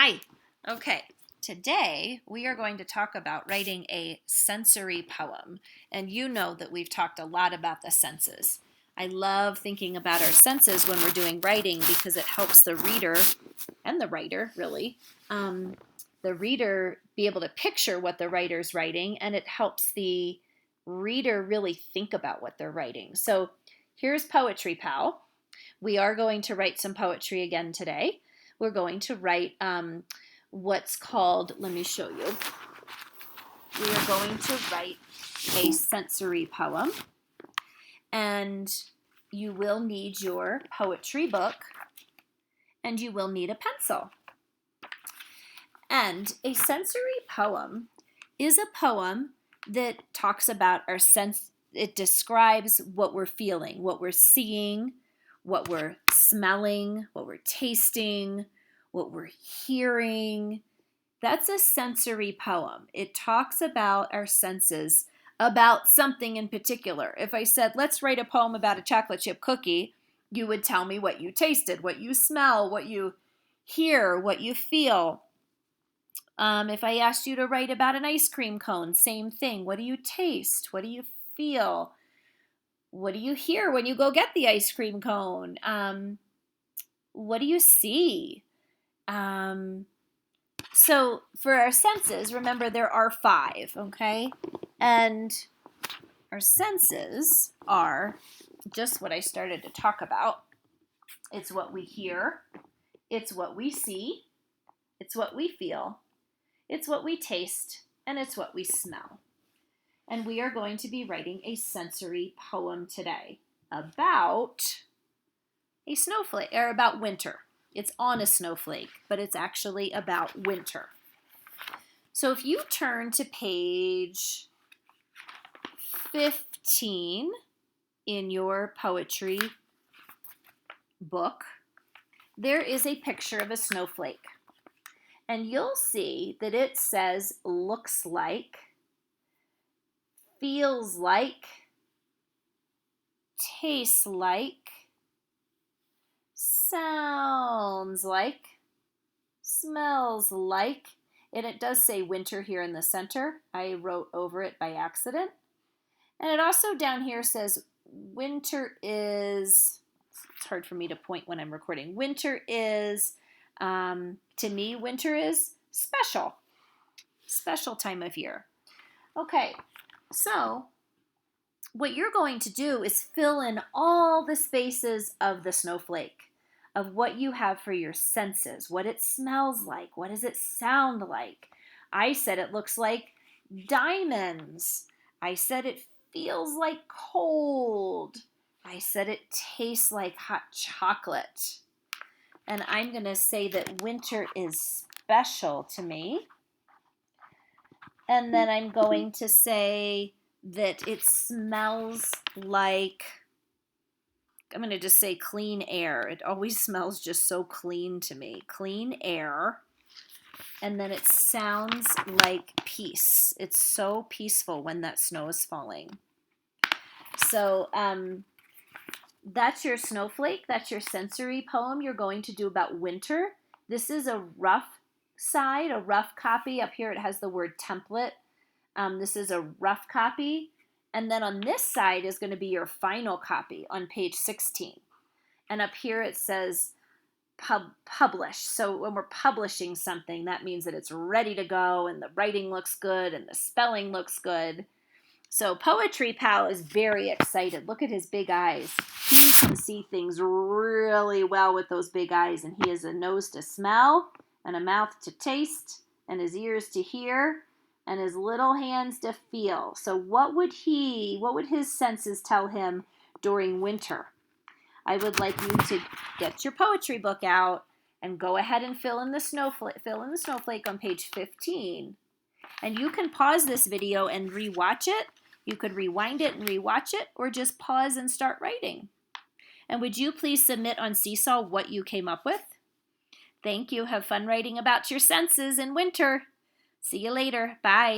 Hi. Okay, today we are going to talk about writing a sensory poem. And you know that we've talked a lot about the senses. I love thinking about our senses when we're doing writing because it helps the reader and the writer, really, um, the reader be able to picture what the writer's writing, and it helps the reader really think about what they're writing. So here's Poetry Pal. We are going to write some poetry again today. We're going to write what's called, let me show you. We are going to write a sensory poem, and you will need your poetry book, and you will need a pencil. And a sensory poem is a poem that talks about our sense. It describes what we're feeling, what we're seeing, what we're smelling, what we're tasting, what we're hearing. That's a sensory poem. It talks about our senses, about something in particular. If I said, let's write a poem about a chocolate chip cookie, you would tell me what you tasted, what you smell, what you hear, what you feel. If I asked you to write about an ice cream cone, same thing. What do you taste? What do you feel? What do you hear when you go get the ice cream cone? What do you see? So for our senses, remember there are 5, okay? And our senses are just what I started to talk about. It's what we hear, it's what we see, it's what we feel, it's what we taste, and it's what we smell. And we are going to be writing a sensory poem today about a snowflake, or about winter. It's on a snowflake, but it's actually about winter. So if you turn to page 15 in your poetry book, there is a picture of a snowflake. And you'll see that it says looks like, feels like, tastes like, sounds like, smells like, and it does say winter here in the center. I wrote over it by accident. And it also down here says winter is, it's hard for me to point when I'm recording. Winter is, to me, winter is special. Special time of year. Okay, so what you're going to do is fill in all the spaces of the snowflake, of what you have for your senses, what it smells like, what does it sound like. I said it looks like diamonds. I said it feels like cold. I said it tastes like hot chocolate. And I'm going to say that winter is special to me. And then I'm going to say that it smells like, I'm going to just say clean air. It always smells just so clean to me. Clean air. And then it sounds like peace. It's so peaceful when that snow is falling. So that's your snowflake. That's your sensory poem you're going to do about winter. This is a rough side, a rough copy. Up here it has the word template. This is a rough copy. And then on this side is going to be your final copy on page 16. And up here it says publish. So when we're publishing something, that means that it's ready to go and the writing looks good and the spelling looks good. So Poetry Pal is very excited. Look at his big eyes. He can see things really well with those big eyes, and he has a nose to smell and a mouth to taste and his ears to hear and his little hands to feel. So what would his senses tell him during winter? I would like you to get your poetry book out and go ahead and fill in the snowflake on page 15. And you can pause this video and rewatch it. You could rewind it and rewatch it, or just pause and start writing. And would you please submit on Seesaw what you came up with? Thank you. Have fun writing about your senses in winter. See you later. Bye.